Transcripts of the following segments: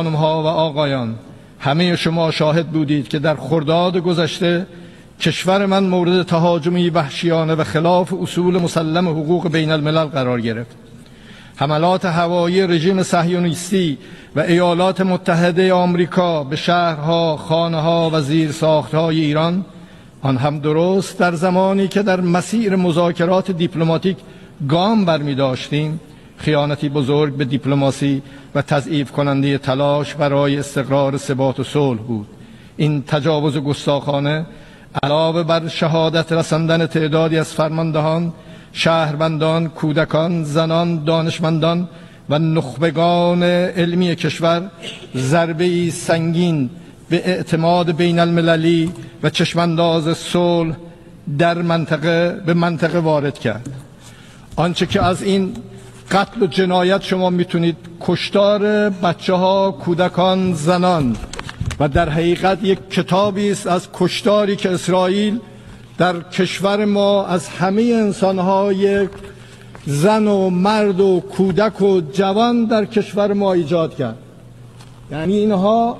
خانم‌ها و آقایان، همه شما شاهد بودید که در خرداد گذشته کشور من مورد تهاجمی وحشیانه و خلاف اصول مسلم حقوق بین الملل قرار گرفت. حملات هوایی رژیم صهیونیستی و ایالات متحده آمریکا به شهرها، خانه‌ها و زیرساخت‌های ایران، آن هم درست در زمانی که در مسیر مذاکرات دیپلماتیک گام برمی داشتیم، خیانتی بزرگ به دیپلماسی و تضعیف کننده تلاش برای استقرار ثبات و صلح بود. این تجاوز گستاخانه علاوه بر شهادت رساندن تعدادی از فرماندهان، شهروندان، کودکان، زنان، دانشمندان و نخبگان علمی کشور، ضربه‌ای سنگین به اعتماد بین المللی و چشمانداز صلح در منطقه وارد کرد. آنچه که از این قتل و جنایت شما میتونید کشتار بچه‌ها، کودکان، زنان و در حقیقت یک کتابی است از کشتاری که اسرائیل در کشور ما از همه انسان‌های زن و مرد و کودک و جوان در کشور ما ایجاد کرد. یعنی اینها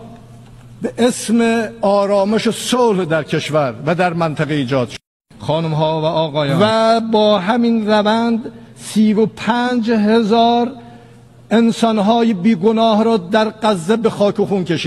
به اسم آرامش و صلح در کشور و در منطقه ایجاد شد. خانم‌ها و آقایان، و با همین روند 35,000 انسان‌های بیگناه را در غزه به خاک و خون کشید.